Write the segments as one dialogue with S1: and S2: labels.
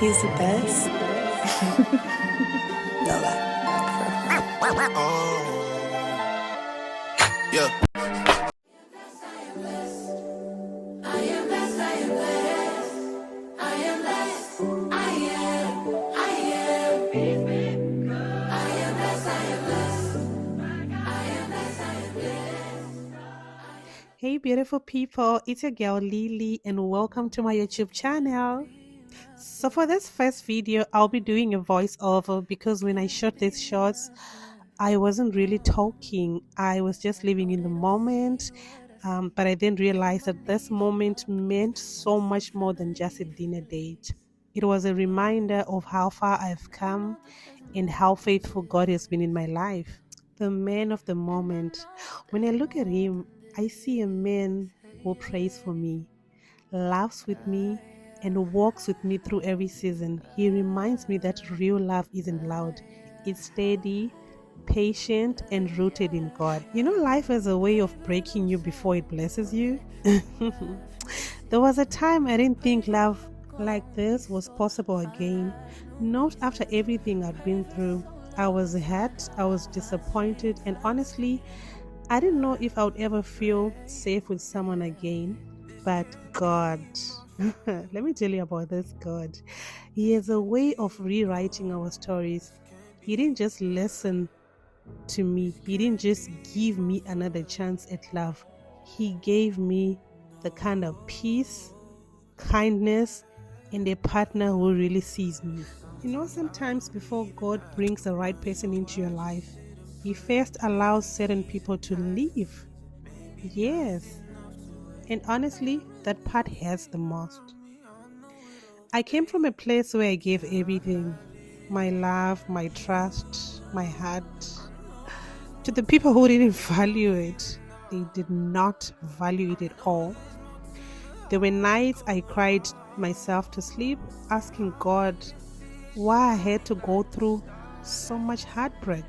S1: He's the best. No lie.
S2: Yeah.
S3: Hey beautiful people, it's your girl Lily and welcome to my YouTube channel. So for this first video, I'll be doing a voiceover because when I shot these shots, I wasn't really talking. I was just living in the moment, but I didn't realize that this moment meant so much more than just a dinner date. It was a reminder of how far I've come and how faithful God has been in my life. The man of the moment. When I look at him, I see a man who prays for me, laughs with me, and walks with me through every season. He reminds me that real love isn't loud, it's steady, patient, and rooted in God. You know, life has a way of breaking you before it blesses you. There was a time I didn't think love like this was possible again. Not after everything I'd been through. I was hurt, I was disappointed, and honestly, I didn't know if I would ever feel safe with someone again. But God, let me tell you about this God. He has a way of rewriting our stories. He didn't just listen to me, He didn't just give me another chance at love. He gave me the kind of peace, kindness, and a partner who really sees me. You know, sometimes before God brings the right person into your life, He first allows certain people to leave. Yes. And honestly, that part hurts the most. I came from a place where I gave everything, my love, my trust, my heart, to the people who didn't value it. They did not value it at all. There were nights I cried myself to sleep, asking God why I had to go through so much heartbreak,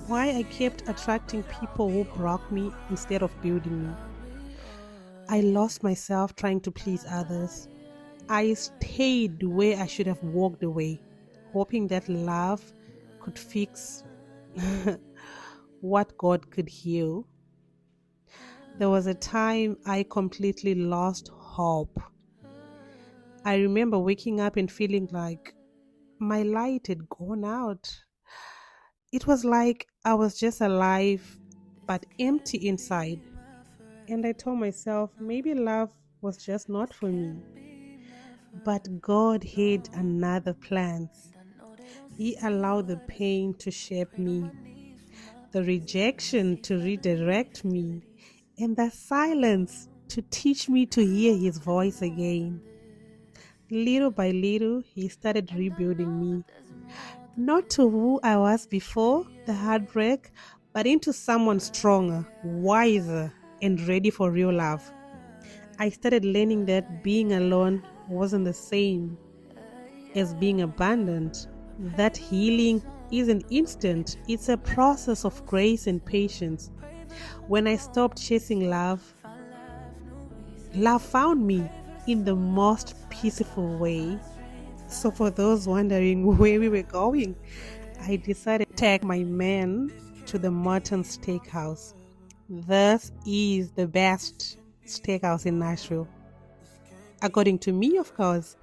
S3: why I kept attracting people who broke me instead of building me. I lost myself trying to please others. I stayed where I should have walked away, hoping that love could fix what God could heal. There was a time I completely lost hope. I remember waking up and feeling like my light had gone out. It was like I was just alive but empty inside. And I told myself maybe love was just not for me. But God had another plan. He allowed the pain to shape me, the rejection to redirect me, and the silence to teach me to hear His voice again. Little by little, He started rebuilding me, not to who I was before the heartbreak, but into someone stronger, wiser, and ready for real love. I started learning that being alone wasn't the same as being abandoned. That healing isn't instant, it's a process of grace and patience. When I stopped chasing love, love found me in the most peaceful way. So, for those wondering where we were going, I decided to take my man to the Morton Steakhouse. This is the best steakhouse in Nashville. According to me, of course.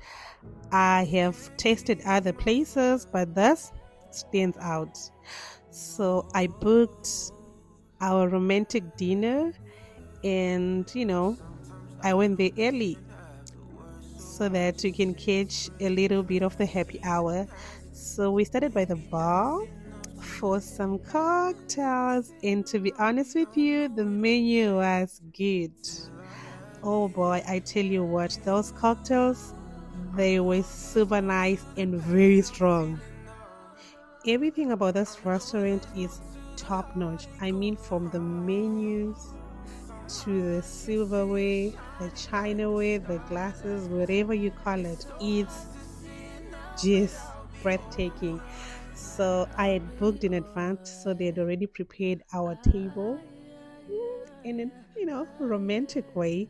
S3: I have tasted other places, but this stands out. So I booked our romantic dinner and, I went there early so that we can catch a little bit of the happy hour. So we started by the bar for some cocktails, and to be honest with you, the menu was good. Oh boy, I tell you what, those cocktails, they were super nice and very strong. Everything about this restaurant is top notch. I mean, from the menus to the silverware, the chinaware, the glasses, whatever you call it, it's just breathtaking. So I had booked in advance, so they had already prepared our table in a romantic way.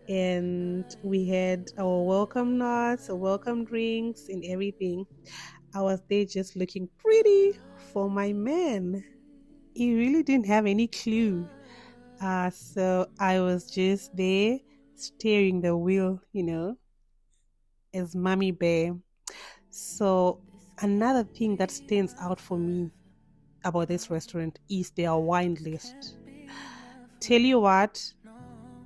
S3: and we had our welcome notes, our welcome drinks, and everything. I was there just looking pretty for my man. He really didn't have any clue. So I was just there steering the wheel, as mommy bear. So another thing that stands out for me about this restaurant is their wine list. Tell you what,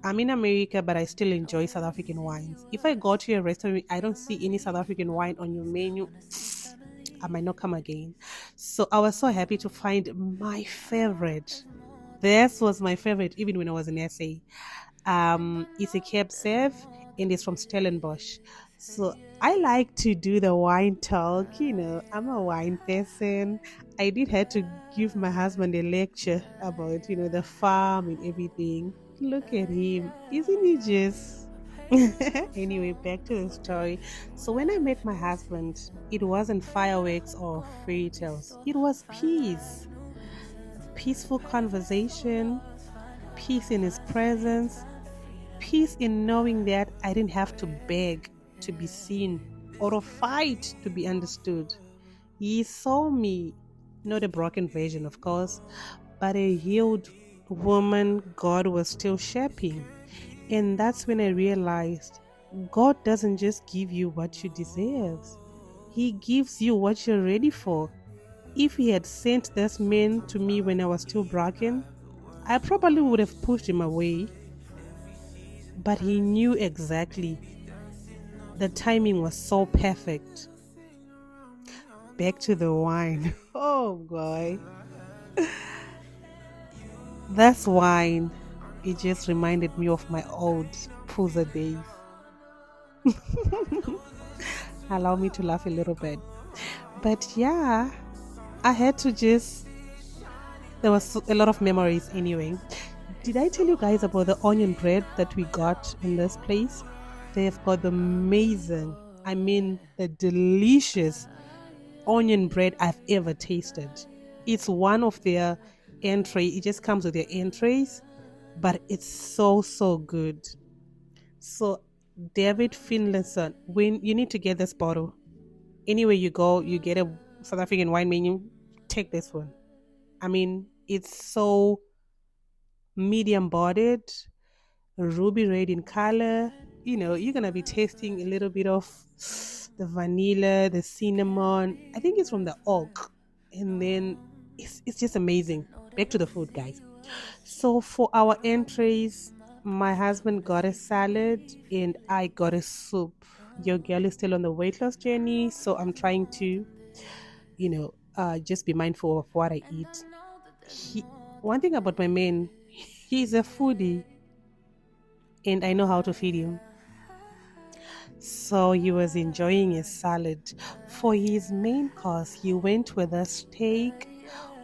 S3: I'm in America, but I still enjoy South African wines. If I go to a restaurant, I don't see any South African wine on your menu, I might not come again. So I was so happy to find my favorite. This was my favorite even when I was in SA. It's a Cape Serve and it's from Stellenbosch. So I like to do the wine talk. I'm a wine person. I did have to give my husband a lecture about, the farm and everything. Look at him. Isn't he just? Anyway, back to the story. So when I met my husband, it wasn't fireworks or fairy tales. It was peace, peaceful conversation, peace in his presence, peace in knowing that I didn't have to beg to be seen or to fight to be understood. He saw me, not a broken version, of course, but a healed woman God was still shaping. And that's when I realized God doesn't just give you what you deserve, He gives you what you're ready for. If He had sent this man to me when I was still broken, I probably would have pushed him away, but He knew exactly. The timing was so perfect. Back to the wine. Oh boy. That's wine. It just reminded me of my old Puza days. Allow me to laugh a little bit. But yeah, I had to just, there was a lot of memories anyway. Did I tell you guys about the onion bread that we got in this place? They've got the amazing, the delicious onion bread I've ever tasted. It's one of their entree. It just comes with their entrees, but it's so, so good. So, David Finlayson, when you need to get this bottle, anywhere you go, you get a South African wine menu, take this one. It's so medium bodied, ruby red in color. You're gonna be tasting a little bit of the vanilla, the cinnamon. I think it's from the oak, and then it's just amazing. Back to the food, guys. So for our entrees, my husband got a salad and I got a soup. Your girl is still on the weight loss journey, so I'm trying to, just be mindful of what I eat. One thing about my man, he's a foodie and I know how to feed him. So he was enjoying his salad. For his main course, he went with a steak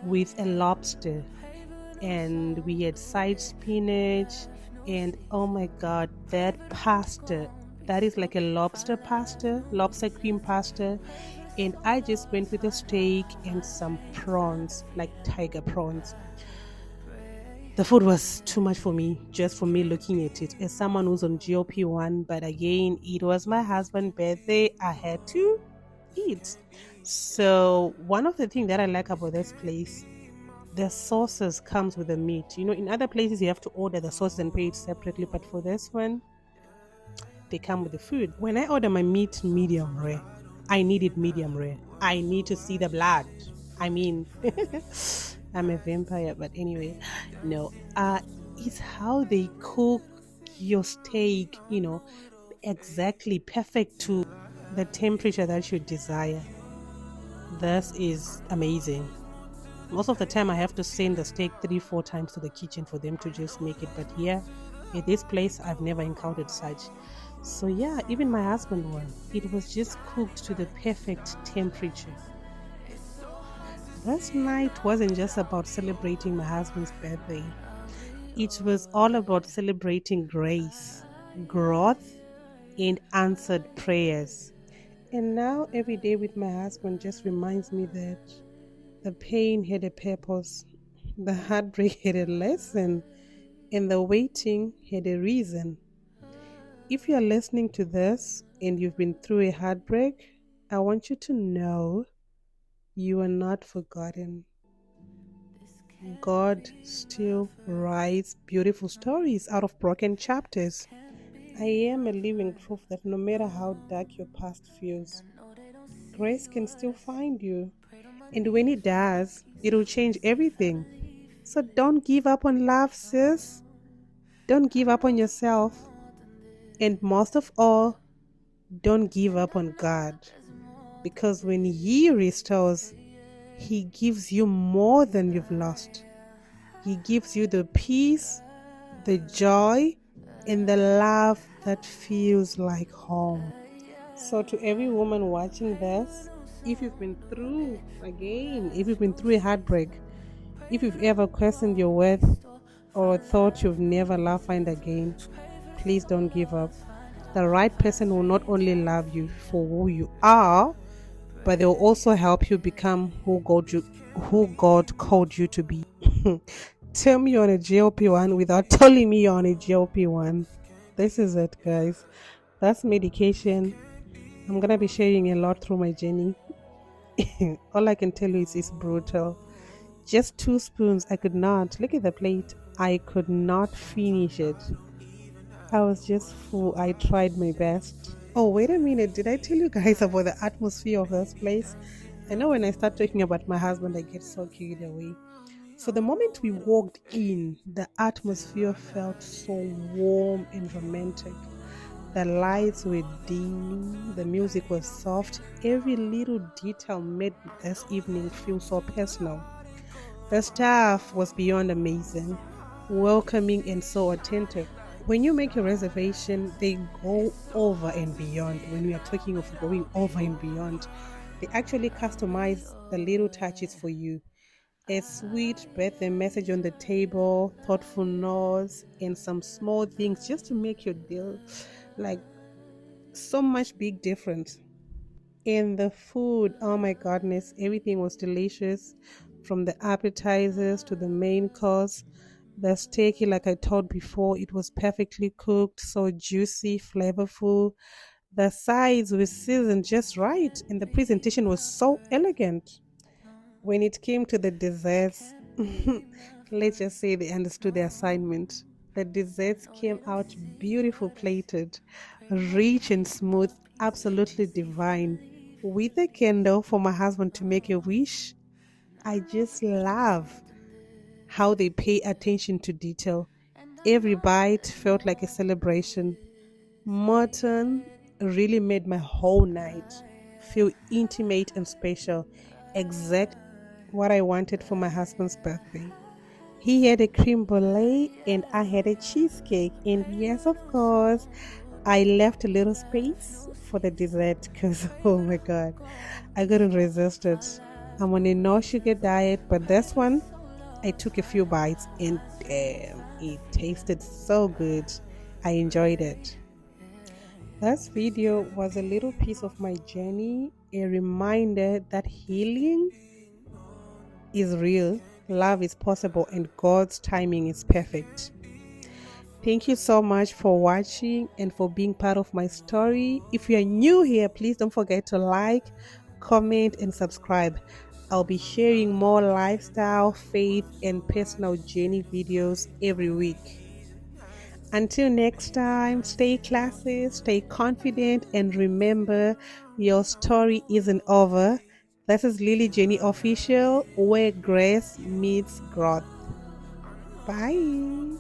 S3: with a lobster, and we had side spinach, and oh my god, that pasta, that is like a lobster cream pasta, and I just went with a steak and some prawns, like tiger prawns. The food was too much for me, just for me looking at it. As someone who's on GLP-1, but again, it was my husband's birthday, I had to eat. So one of the things that I like about this place, the sauces comes with the meat. In other places you have to order the sauces and pay it separately, but for this one, they come with the food. When I order my meat medium rare, I need it medium rare. I need to see the blood. I'm a vampire, but anyway, no. It's how they cook your steak, exactly perfect to the temperature that you desire. This is amazing. Most of the time, I have to send the steak 3-4 times to the kitchen for them to just make it. But here, at this place, I've never encountered such. So yeah, even my husband one, it was just cooked to the perfect temperature. This night wasn't just about celebrating my husband's birthday. It was all about celebrating grace, growth, and answered prayers. And now every day with my husband just reminds me that the pain had a purpose, the heartbreak had a lesson, and the waiting had a reason. If you are listening to this and you've been through a heartbreak, I want you to know you are not forgotten. God still writes beautiful stories out of broken chapters. I am a living proof that no matter how dark your past feels, grace can still find you. And when it does, it'll change everything. So don't give up on love, sis. Don't give up on yourself. And most of all, don't give up on God. Because when He restores, He gives you more than you've lost. He gives you the peace, the joy, and the love that feels like home. So to every woman watching this, if you've been through a heartbreak, if you've ever questioned your worth or thought you've never loved find again, please don't give up. The right person will not only love you for who you are, but they'll also help you become who God called you to be. Tell me you're on a GLP-1 without telling me you're on a GLP-1. This is it, guys. That's medication. I'm gonna be sharing a lot through my journey. All I can tell you is it's brutal. Just 2 spoons. I could not. Look at the plate. I could not finish it. I was just full. I tried my best. Oh, wait a minute. Did I tell you guys about the atmosphere of this place? I know when I start talking about my husband, I get so carried away. So the moment we walked in, the atmosphere felt so warm and romantic. The lights were dim, the music was soft. Every little detail made this evening feel so personal. The staff was beyond amazing, welcoming and so attentive. When you make a reservation, they go over and beyond. When we are talking of going over and beyond, they actually customize the little touches for you. A sweet birthday message on the table, thoughtful notes, and some small things just to make your deal like so much big difference. And the food, oh my goodness, everything was delicious from the appetizers to the main course. The steaky, like I told before, it was perfectly cooked, so juicy, flavorful. The sides were seasoned just right, and the presentation was so elegant. When it came to the desserts, let's just say they understood the assignment. The desserts came out beautiful plated, rich and smooth, absolutely divine. With a candle for my husband to make a wish, I just love how they pay attention to detail. Every bite felt like a celebration. Morton really made my whole night feel intimate and special. Exact what I wanted for my husband's birthday. He had a cream brulee and I had a cheesecake. And yes, of course, I left a little space for the dessert because, oh my God, I couldn't resist it. I'm on a no sugar diet, but this one, I took a few bites and damn, it tasted so good. I enjoyed it. This video was a little piece of my journey, a reminder that healing is real, love is possible, and God's timing is perfect. Thank you so much for watching and for being part of my story. If you are new here, please don't forget to like, comment, and subscribe. I'll be sharing more lifestyle, faith, and personal journey videos every week. Until next time, stay classy, stay confident, and remember your story isn't over. This is Lilly'sJourneyOfficial, where grace meets growth. Bye.